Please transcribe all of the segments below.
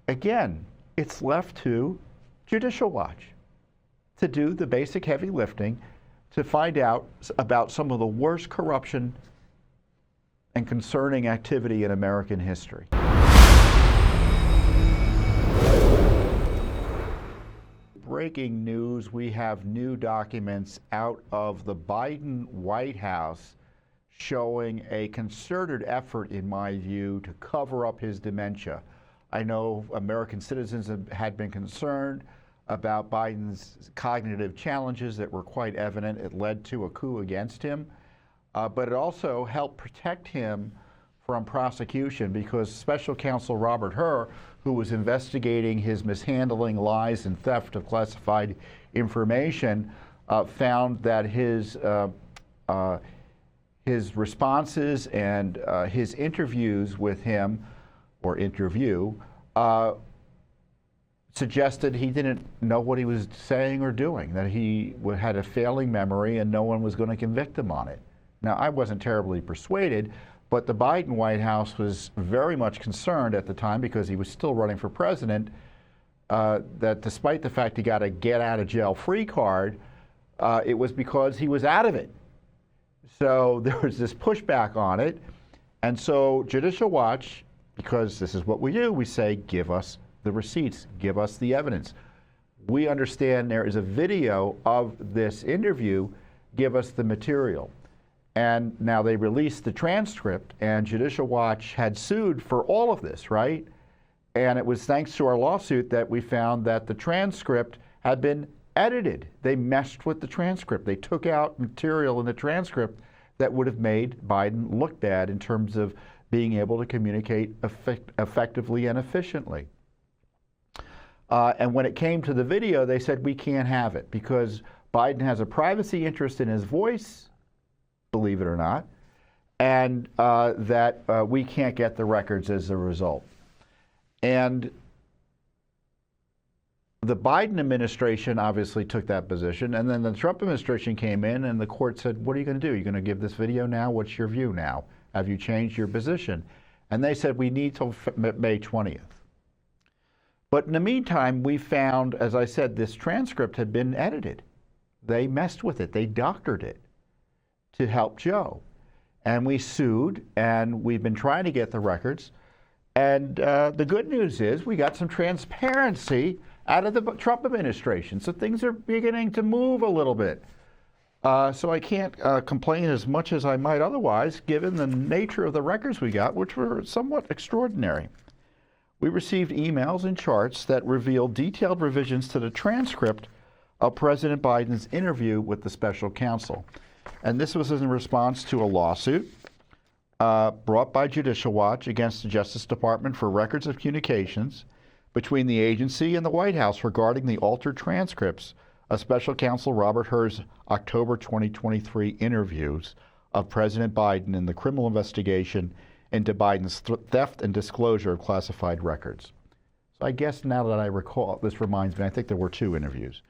again, it's left to Judicial Watch to do the basic heavy lifting to find out about some of the worst corruption and concerning activity in American history. Breaking news, we have new documents out of the Biden White House showing a concerted effort, in my view, to cover up his dementia. I know American citizens had been concerned about Biden's cognitive challenges that were quite evident. It led to a coup against him, but it also helped protect him from prosecution because Special Counsel Robert Hur, who was investigating his mishandling, lies, and theft of classified information, found that his responses and his interviews with him, or interview, suggested he didn't know what he was saying or doing, that he had a failing memory and no one was going to convict him on it. Now, I wasn't terribly persuaded, but the Biden White House was very much concerned at the time, because he was still running for president, that despite the fact he got a get-out-of-jail-free card, it was because he was out of it. So there was this pushback on it. And so Judicial Watch, because this is what we do, we say, give us the receipts, give us the evidence. We understand there is a video of this interview, give us the material. And now they released the transcript, and Judicial Watch had sued for all of this, right? And it was thanks to our lawsuit that we found that the transcript had been edited. They messed with the transcript. They took out material in the transcript that would have made Biden look bad in terms of being able to communicate effectively and efficiently. And when it came to the video, they said we can't have it because Biden has a privacy interest in his voice, believe it or not, and that we can't get the records as a result. And the Biden administration obviously took that position, and then the Trump administration came in and the court said, what are you going to do? You're going to give this video now? What's your view now? Have you changed your position? And they said, we need till May 20th. But in the meantime, we found, as I said, this transcript had been edited. They messed with it. They doctored it to help Joe. And we sued, and we've been trying to get the records. And the good news is we got some transparency out of the Trump administration. So things are beginning to move a little bit. So I can't complain as much as I might otherwise, given the nature of the records we got, which were somewhat extraordinary. We received emails and charts that revealed detailed revisions to the transcript of President Biden's interview with the special counsel. And this was in response to a lawsuit brought by Judicial Watch against the Justice Department for records of communications between the agency and the White House regarding the altered transcripts of Special Counsel Robert Hur's October 2023 interviews of President Biden in the criminal investigation into Biden's theft and disclosure of classified records. So I guess now that I recall, this reminds me, I think there were two interviews.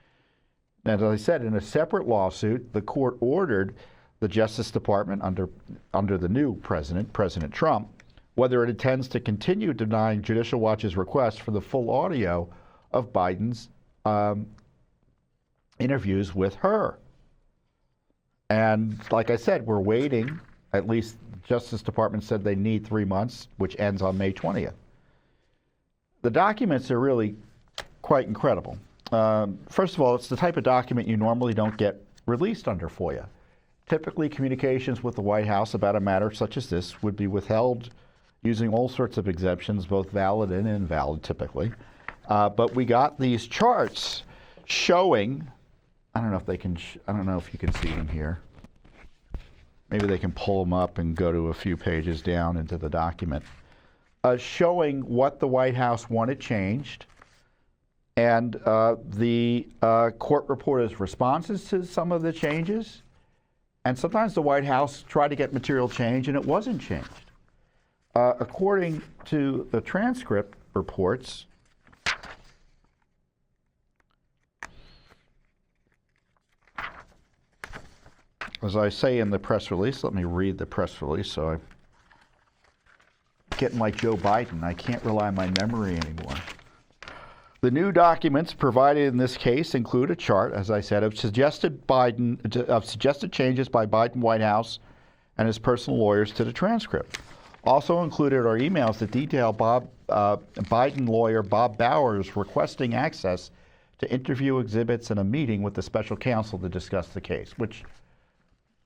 And as I said, in a separate lawsuit, the court ordered the Justice Department under the new president, President Trump, whether it intends to continue denying Judicial Watch's request for the full audio of Biden's interviews with her. And like I said, we're waiting. At least the Justice Department said they need 3 months, which ends on May 20th. The documents are really quite incredible. First of all, it's the type of document you normally don't get released under FOIA. Typically, communications with the White House about a matter such as this would be withheld using all sorts of exemptions, both valid and invalid typically. But we got these charts showing, I don't know if you can see them here. Maybe they can pull them up and go to a few pages down into the document, showing what the White House wanted changed and the court reporter's responses to some of the changes. And sometimes the White House tried to get material change and it wasn't changed. According to the transcript reports, as I say in the press release, let me read the press release so I'm getting like Joe Biden. I can't rely on my memory anymore. The new documents provided in this case include a chart, as I said, of suggested changes by Biden White House and his personal lawyers to the transcript. Also included are emails that detail Biden lawyer Bob Bowers requesting access to interview exhibits and a meeting with the special counsel to discuss the case, which,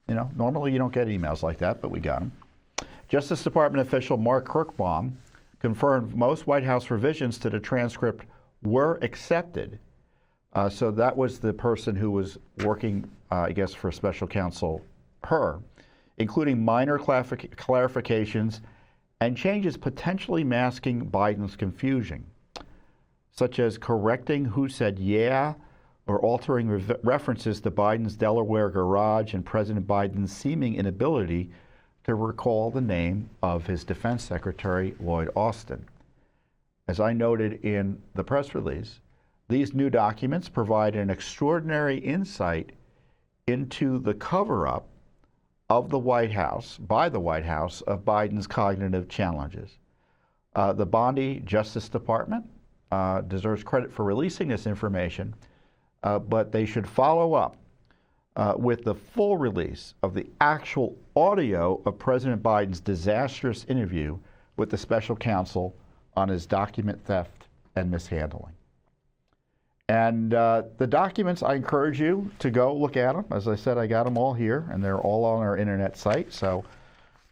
normally you don't get emails like that, but we got them. Justice Department official Mark Kirkbaum confirmed most White House revisions to the transcript were accepted. So that was the person who was working, for Special Counsel Hur, including minor clarifications and changes potentially masking Biden's confusion, such as correcting who said yeah or altering references to Biden's Delaware garage and President Biden's seeming inability to recall the name of his Defense Secretary, Lloyd Austin. As I noted in the press release, these new documents provide an extraordinary insight into the cover-up of the White House, by the White House, of Biden's cognitive challenges. The Bondi Justice Department deserves credit for releasing this information, but they should follow up with the full release of the actual audio of President Biden's disastrous interview with the special counsel on his document theft and mishandling. And the documents, I encourage you to go look at them. As I said, I got them all here, and they're all on our internet site. So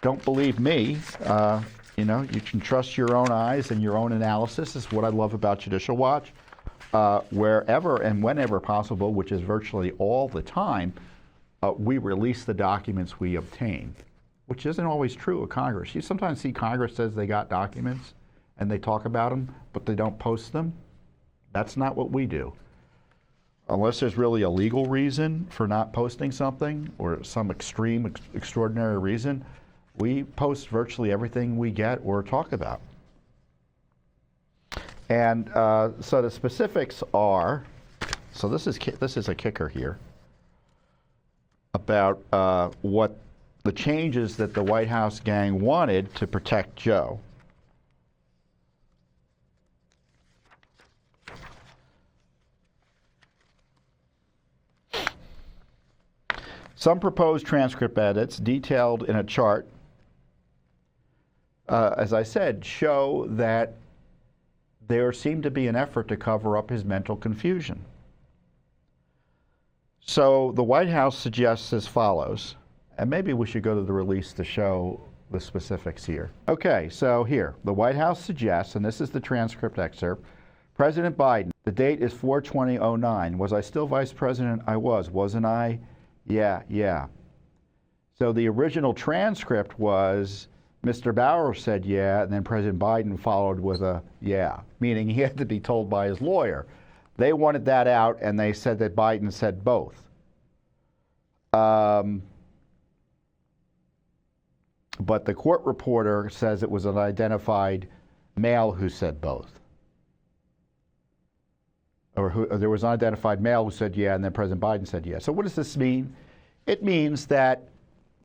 don't believe me. You can trust your own eyes and your own analysis. Is what I love about Judicial Watch. Wherever and whenever possible, which is virtually all the time, we release the documents we obtain, which isn't always true of Congress. You sometimes see Congress says they got documents and they talk about them, but they don't post them. That's not what we do. Unless there's really a legal reason for not posting something or some extreme, extraordinary reason, we post virtually everything we get or talk about. And so the specifics are, so this is a kicker here, about what the changes that the White House gang wanted to protect Joe. Some proposed transcript edits detailed in a chart, as I said, show that there seemed to be an effort to cover up his mental confusion. So the White House suggests as follows, and maybe we should go to the release to show the specifics here. Okay, so here, the White House suggests, and this is the transcript excerpt, President Biden, the date is 4/20/09. Was I still vice president? I was, wasn't I? Yeah. So the original transcript was Mr. Bowers said yeah, and then President Biden followed with a yeah, meaning he had to be told by his lawyer. They wanted that out, and they said that Biden said both. But the court reporter says it was an identified male who said both. Or there was an unidentified male who said yeah, and then President Biden said yeah. So what does this mean? It means that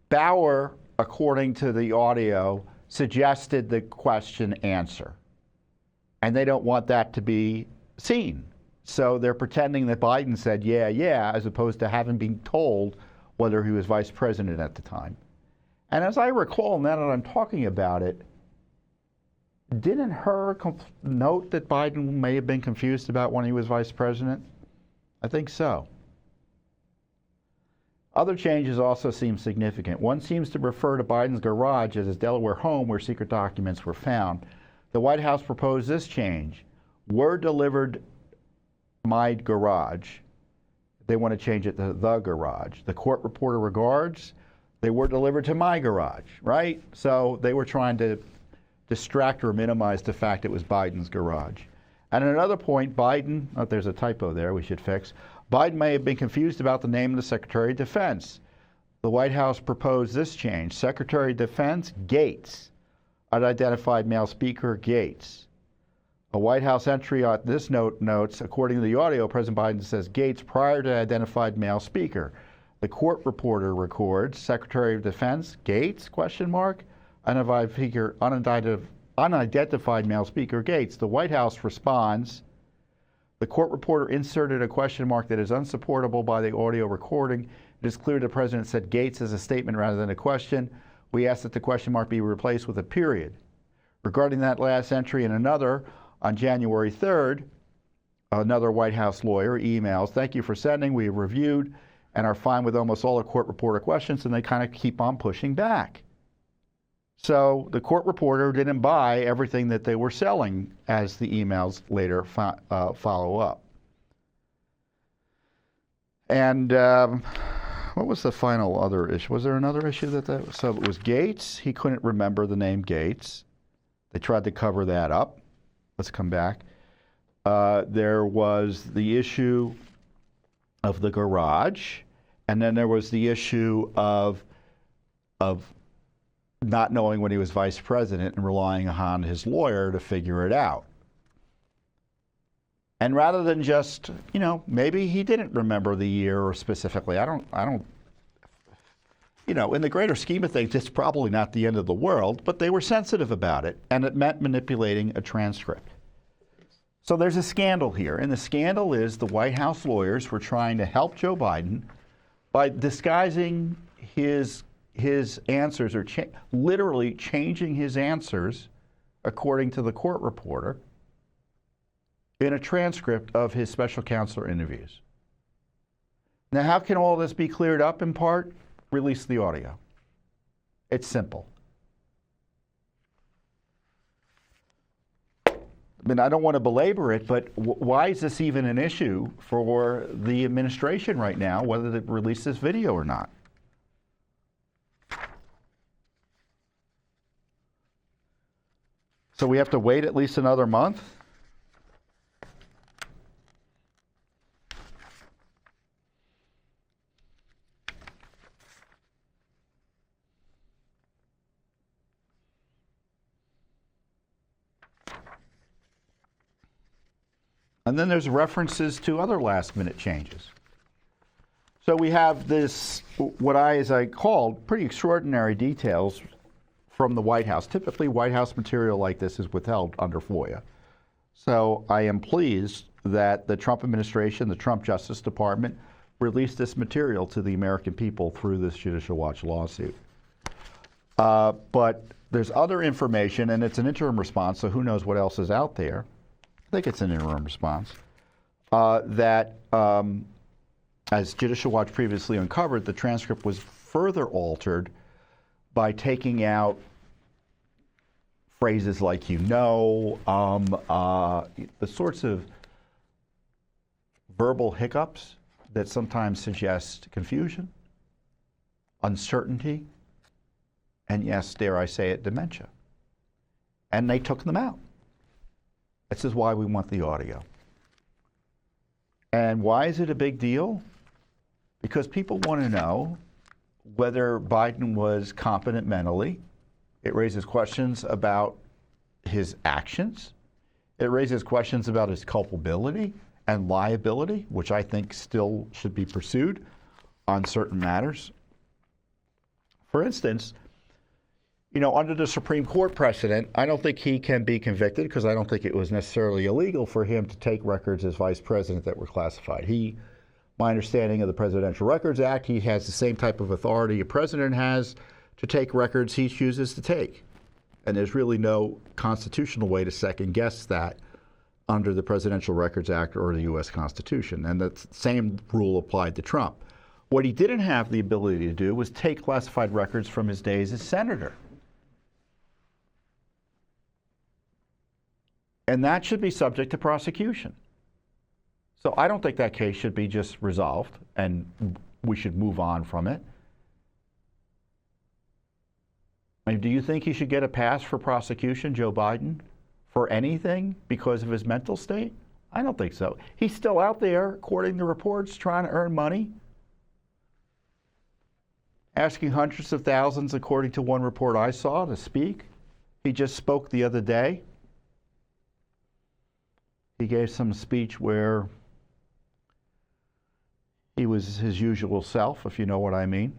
Bauer, according to the audio, suggested the question answer. And they don't want that to be seen. So they're pretending that Biden said yeah, as opposed to having been told whether he was vice president at the time. And as I recall, now that I'm talking about it, didn't Hur note that Biden may have been confused about when he was vice president? I think so. Other changes also seem significant. One seems to refer to Biden's garage as his Delaware home where secret documents were found. The White House proposed this change. Were delivered my garage. They want to change it to the garage. The court reporter regards. They were delivered to my garage, right? So they were trying to distract or minimize the fact it was Biden's garage. And at another point, Biden, there's a typo there we should fix. Biden may have been confused about the name of the Secretary of Defense. The White House proposed this change. Secretary of Defense, Gates. Unidentified male speaker, Gates. A White House entry on this note notes, according to the audio, President Biden says Gates prior to identified male speaker. The court reporter records Secretary of Defense, Gates, ? Unidentified male speaker, Gates. The White House responds, The court reporter inserted a question mark that is unsupportable by the audio recording. It is clear the president said Gates as a statement rather than a question. We ask that the question mark be replaced with a period. Regarding that last entry and another, on January 3rd, another White House lawyer emails, thank you for sending, we have reviewed and are fine with almost all the court reporter questions, and they kind of keep on pushing back. So the court reporter didn't buy everything that they were selling, as the emails later follow up. And what was the final other issue? Was there another issue so it was Gates. He couldn't remember the name Gates. They tried to cover that up. Let's come back. There was the issue of the garage, and then there was the issue of not knowing when he was vice president and relying on his lawyer to figure it out. And rather than just, maybe he didn't remember the year or specifically. I don't, in the greater scheme of things, it's probably not the end of the world, but they were sensitive about it, and it meant manipulating a transcript. So there's a scandal here, and the scandal is the White House lawyers were trying to help Joe Biden by disguising his answers, or literally changing his answers, according to the court reporter, in a transcript of his special counsel interviews. Now, how can all this be cleared up? In part, release the audio. It's simple. I mean, I don't want to belabor it, but why is this even an issue for the administration right now, whether they release this video or not? So we have to wait at least another month? And then there's references to other last-minute changes. So we have this, as I called, pretty extraordinary details from the White House. Typically, White House material like this is withheld under FOIA. So I am pleased that the Trump administration, the Trump Justice Department, released this material to the American people through this Judicial Watch lawsuit. But there's other information, and it's an interim response, so who knows what else is out there. I think it's an interim response, that as Judicial Watch previously uncovered, the transcript was further altered by taking out phrases like the sorts of verbal hiccups that sometimes suggest confusion, uncertainty, and yes, dare I say it, dementia. And they took them out. This is why we want the audio. And why is it a big deal? Because people want to know whether Biden was competent mentally. It raises questions about his actions. It raises questions about his culpability and liability, which I think still should be pursued on certain matters. For instance, under the Supreme Court precedent, I don't think he can be convicted because I don't think it was necessarily illegal for him to take records as vice president that were classified. My understanding of the Presidential Records Act, he has the same type of authority a president has to take records he chooses to take. And there's really no constitutional way to second guess that under the Presidential Records Act or the U.S. Constitution. And the same rule applied to Trump. What he didn't have the ability to do was take classified records from his days as senator. And that should be subject to prosecution. So I don't think that case should be just resolved and we should move on from it. I mean, do you think he should get a pass for prosecution, Joe Biden, for anything because of his mental state? I don't think so. He's still out there, according to reports, trying to earn money, asking hundreds of thousands, according to one report I saw, to speak. He just spoke the other day. He gave some speech where he was his usual self, if you know what I mean.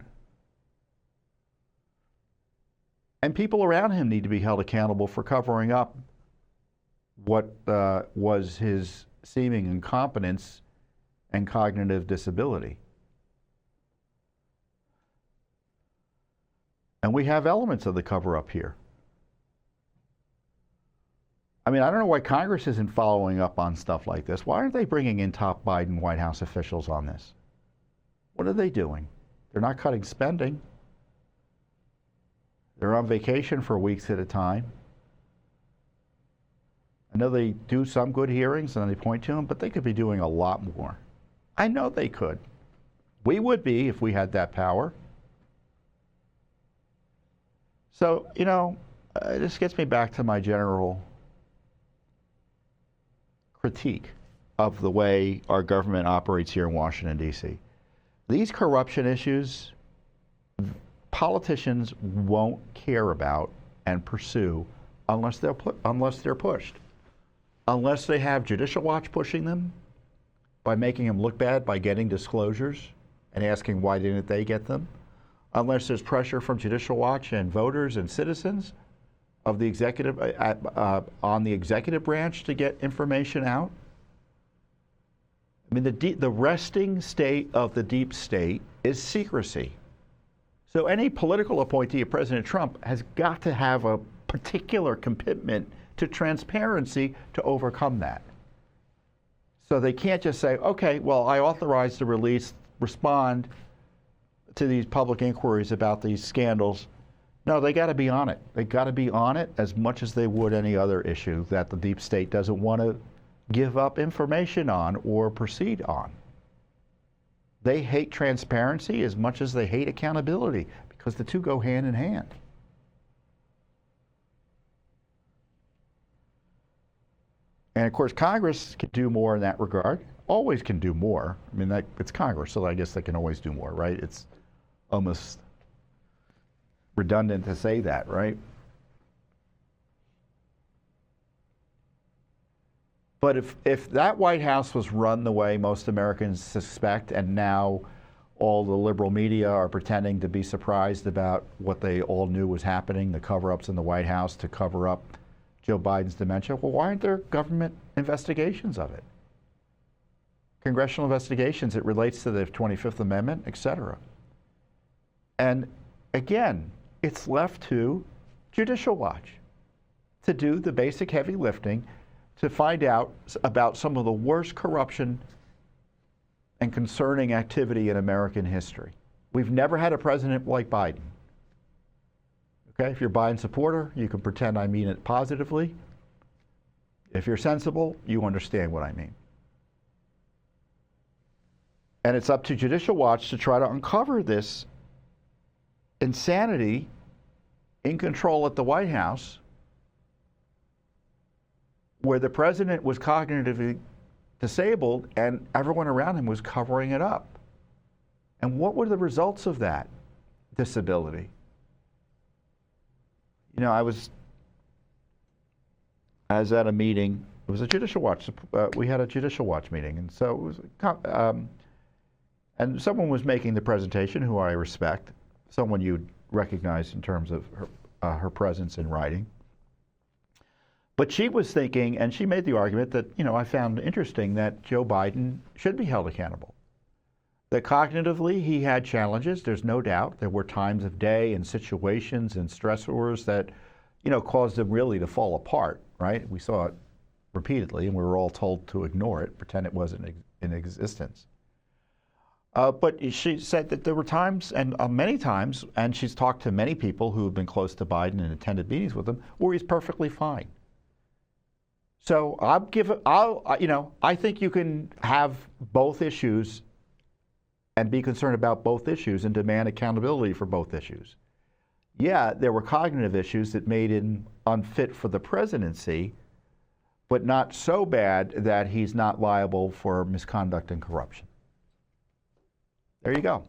And people around him need to be held accountable for covering up what was his seeming incompetence and cognitive disability. And we have elements of the cover-up here. I mean, I don't know why Congress isn't following up on stuff like this. Why aren't they bringing in top Biden White House officials on this? What are they doing? They're not cutting spending. They're on vacation for weeks at a time. I know they do some good hearings and they point to them, but they could be doing a lot more. I know they could. We would be if we had that power. So, you know, this gets me back to my general critique of the way our government operates here in Washington, D.C. These corruption issues, politicians won't care about and pursue unless they're pushed. Unless they have Judicial Watch pushing them by making them look bad by getting disclosures and asking why didn't they get them. Unless there's pressure from Judicial Watch and voters and citizens of the executive on the executive branch to get information out. I mean, the resting state of the deep state is secrecy. So any political appointee of President Trump has got to have a particular commitment to transparency to overcome that. So they can't just say, okay, well, I authorize the release, respond to these public inquiries about these scandals. No, they got to be on it. They got to be on it as much as they would any other issue that the deep state doesn't want to give up information on or proceed on. They hate transparency as much as they hate accountability because the two go hand in hand. And of course, Congress can do more in that regard. Always can do more. I mean, it's Congress, so I guess they can always do more, right? It's almost redundant to say that, right? But if that White House was run the way most Americans suspect, and now all the liberal media are pretending to be surprised about what they all knew was happening, the cover-ups in the White House to cover up Joe Biden's dementia, well, why aren't there government investigations of it? Congressional investigations, it relates to the 25th Amendment, et cetera. And again, it's left to Judicial Watch to do the basic heavy lifting to find out about some of the worst corruption and concerning activity in American history. We've never had a president like Biden. Okay, if you're a Biden supporter, you can pretend I mean it positively. If you're sensible, you understand what I mean. And it's up to Judicial Watch to try to uncover this insanity in control at the White House, where the president was cognitively disabled and everyone around him was covering it up. And what were the results of that disability? You know, I was at a meeting. It was a Judicial Watch. We had a Judicial Watch meeting, and so it was. And someone was making the presentation, who I respect, someone you'd recognize in terms of her presence in writing. But she was thinking, and she made the argument that, you know, I found interesting that Joe Biden should be held accountable. That cognitively he had challenges, there's no doubt. There were times of day and situations and stressors that, you know, caused him really to fall apart, right? We saw it repeatedly and we were all told to ignore it, pretend it wasn't in existence. But she said that there were times, and many times, and she's talked to many people who have been close to Biden and attended meetings with him, where he's perfectly fine. So I think you can have both issues and be concerned about both issues and demand accountability for both issues. Yeah, there were cognitive issues that made him unfit for the presidency, but not so bad that he's not liable for misconduct and corruption. There you go.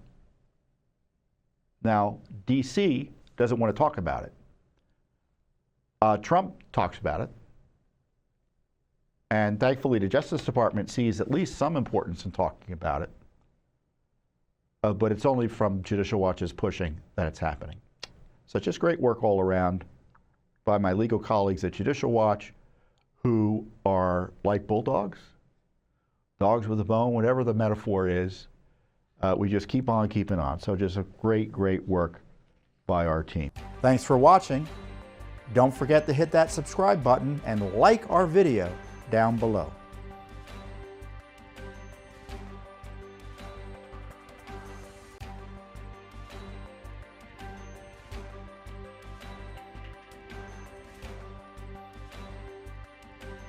Now, D.C. doesn't want to talk about it. Trump talks about it. And thankfully, the Justice Department sees at least some importance in talking about it. But it's only from Judicial Watch's pushing that it's happening. So just great work all around by my legal colleagues at Judicial Watch, who are like bulldogs. dogs with a bone, whatever the metaphor is, we just keep on keeping on. So just a great, great work by our team. Thanks for watching. Don't forget to hit that subscribe button and like our video down below.